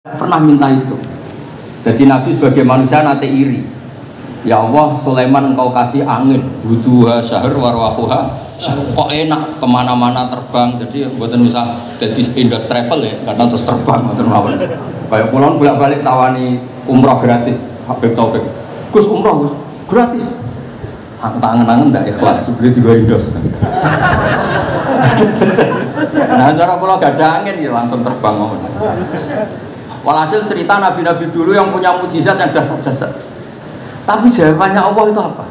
pernah minta itu. Jadi Nabi sebagai manusia nanti iri. Ya Allah, Sulaiman engkau kasih angin, butuha syahr warwahuha, kok enak kemana-mana terbang. Jadi buatan usah jadi industri travel ya, karena terus terbang buatan mawon. Kayak pulang bolak-balik tawani umroh gratis, Habib Taufik. Gus umroh Gus gratis. Aku tangan-tangan ndak ikhlas, jebule juga indos. Nah, cara pulau gak ada angin ya langsung terbang mawon. Walhasil cerita nabi-nabi dulu yang punya mukjizat yang dasar-dasar. Tapi jawabannya Allah itu apa?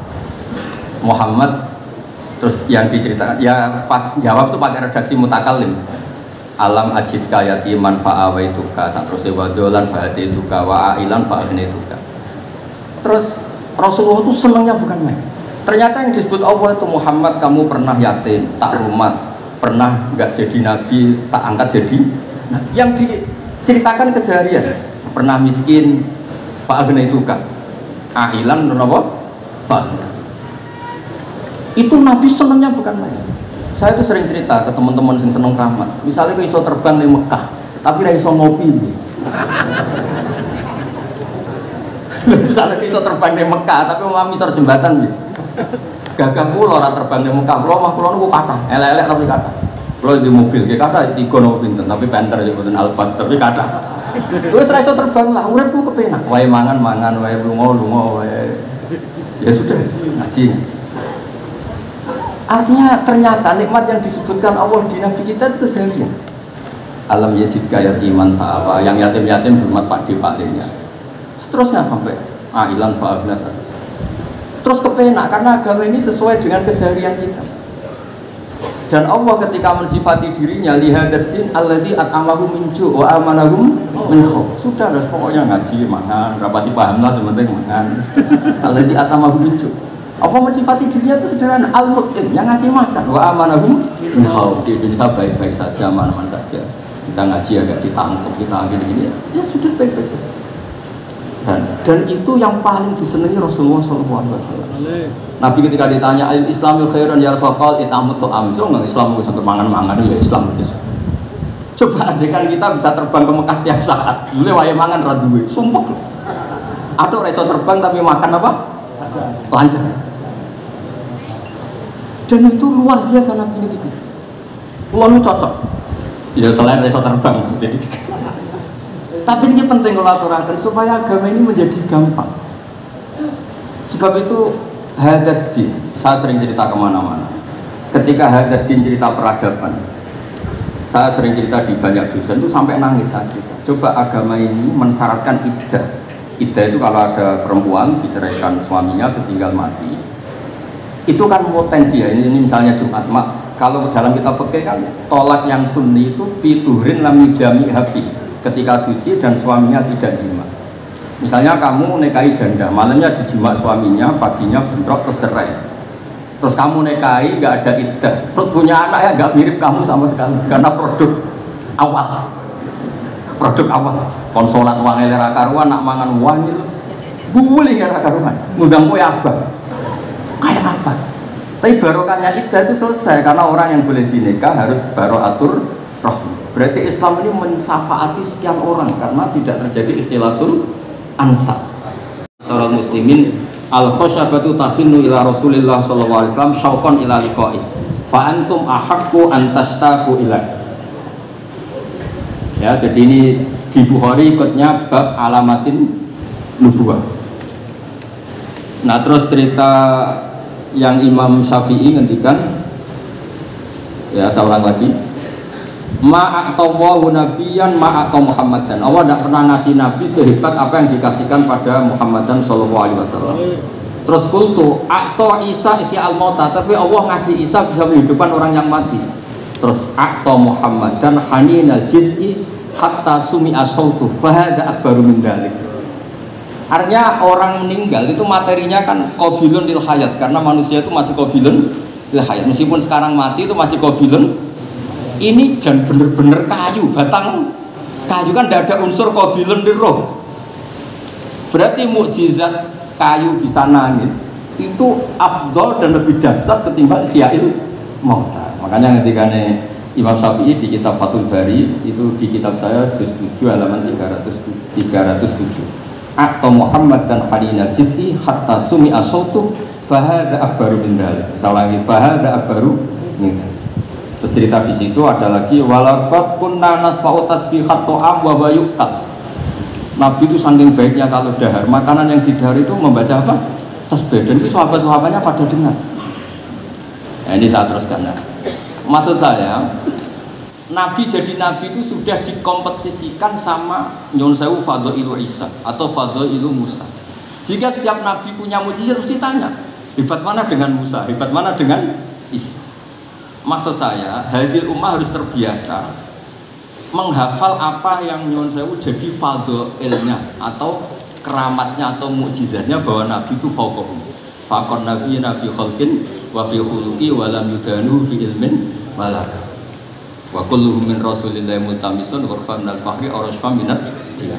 Muhammad terus yang diceritakan ya pas jawab itu pakai redaksi mutakallim. Alam ajidka yatiman fa'awaituka satruse wadolan fa'atituka wa'ailan fa'aghnituka. Terus Rasulullah itu senangnya bukan main. Ternyata yang disebut Allah itu Muhammad kamu pernah yatim, tak rumat, pernah enggak jadi nabi, tak angkat jadi nabi. Yang diceritakan keseharian, pernah miskin, fa'aghnituka. Ailan apa? Itu Nabi senangnya bukan main. Saya tuh sering cerita ke teman-teman yang seneng keramat. Misalnya ke iso terbang di Mekah, tapi ra iso ngopi. Misalnya ke iso terbang di Mekah, tapi mau misor jembatan nih. Gagah kula ora terbang di Mekah, kula mah kula niku kathah, elek-elek tapi kathah. Kula di mobil, ki kathah 3 nopo pinten, tapi banter ya mboten Alphard, tapi kathah. Wes ra iso terbang lah, uripku kepenak. Wae mangan, wae lunga, wae. Ya sudah, ngaji. Artinya ternyata nikmat yang disebutkan Allah di Nabi kita itu keseharian. Alam yajidka yatiman fa'awa, yang yatim-yatim hormat pakde pakdenya. Seterusnya sampai ailan fa'abnas. Terus kepenak karena agama ini sesuai dengan keseharian kita. Dan Allah ketika mensifati dirinya lihadatin alladzi at'amahu min ju' wa amanahum min khauf. Sudah lah pokoknya ngaji mangan, rapati paham lah sementing mangan. Alladzi at'amahu min ju'. Allah mensifati dirinya itu sederhana, al-mut'im yang ngasih makan wa amanahum min khauf. Di Indonesia baik-baik saja, aman-aman saja. Kita ngaji agak ditangkap, kita gini-gini ya sudah baik-baik saja. Dan itu yang paling disenangi Rasulullah SAW. Nabi ketika ditanya al Islami khairan ya Rasulullah itamut tu'am. So nggak Islam itu sampai mangan-mangan ya Islam itu. Coba andaikan kita bisa terbang ke Mekah setiap saat, boleh wae mangan ra duwe, sumpek. Atau iso terbang tapi makan apa? Lancar. Dan itu luar biasa Nabi itu. Lalu cocok. Ya selain iso terbang jadi. Tapi ini penting kalau aturakan supaya agama ini menjadi gampang. Sebab itu Hadaddin, saya sering cerita kemana-mana. Ketika Hadaddin cerita peradaban, saya sering cerita di banyak dosen itu sampai nangis saya cerita. Coba agama ini mensyaratkan iddah. Iddah itu kalau ada perempuan diceraikan suaminya atau tinggal mati, itu kan potensi ya. Ini misalnya Jumat mak. Kalau dalam kitab fikih kan tolak yang sunni itu fiturin lam yujami hafi. Ketika suci dan suaminya tidak jima. Misalnya kamu nikahi janda, malamnya dijima suaminya, paginya bentrok terus cerai. Terus kamu nikahi nggak ada iddah, terus punya anak ya nggak mirip kamu sama sekali karena produk awal. Konsolat uang elera karuan, nak mangan wangil, boleh elera karuan, ngundang kue abang. Kayak apa? Tapi barokahnya iddah itu selesai karena orang yang boleh dinikah harus baroatur roh. Berarti Islam ini mensafaati sekian orang karena tidak terjadi ikhtilatul ansab. Seorang muslimin al-khosyabatu tafinnu ila Rasulillah sallallahu alaihi wasallam syauqan ila liqa'i. Fa antum ahaqqu an tashtaqu ila. Ya, jadi ini di Bukhari ikutnya bab alamatin nubuwah. Nah, terus cerita yang Imam Syafi'i ngendikan ya seorang lagi ma'atawwahu nabiyan ma'ataw Muhammadan. Allah tidak pernah ngasih nabi sehebat apa yang dikasihkan pada Muhammadan sallallahu alaihi wasallam. Terus kultu a'ta Isa isi al-mauta, tapi Allah ngasih Isa bisa menghidupkan orang yang mati. Terus a'ta Muhammadan haninal jid'i hatta sumi'a sautu fahada akbaru min dzalik. Artinya orang meninggal itu materinya kan qabilun lil hayat karena manusia itu masih qabilun lil hayat. Meskipun sekarang mati itu masih qabilun. Ini jan bener-bener kayu, batang kayu kan tidak ada unsur qabilun di roh. Berarti mukjizat kayu bisa nangis itu afdol dan lebih dasar ketimbang ihyail mauta. Makanya ketika Imam Syafi'i di kitab Fathul Bari, itu di kitab saya juz 7 halaman 307. Atau Muhammad dan Halinal Jiz'i hatta sumi asautu fahada akbaru min dzalik. Salah lagi, fahada akbaru min dzalik. Terus cerita di situ ada lagi walaqad kunna nasma'u tasbihat ta'am wa bayuqat. Nabi itu saking baiknya kalau dahar, makanan yang didahar itu membaca apa? Tasbih. Dan itu sahabat-sahabatnya pada dengar. Nah, ini saya teruskan. Nah, maksud saya, Nabi jadi Nabi itu sudah dikompetisikan sama Nyon Sewu Fadailu Isa atau Fadailu Musa. Jika setiap Nabi punya mujizat harus ditanya, hebat mana dengan Musa, hebat mana dengan Isa. Maksud saya, hadil ummah harus terbiasa menghafal apa yang Nyon Sewu jadi fadailnya atau keramatnya atau mukjizatnya, bahwa Nabi itu fauqahum. Faqan Nabi fi khalqin wa fi khuluqi wa lam yudanu fi ilmin walaka. Wa kulluhum min rasulillahi multamisun ghurfan minal fahri aw rashfan minad dia.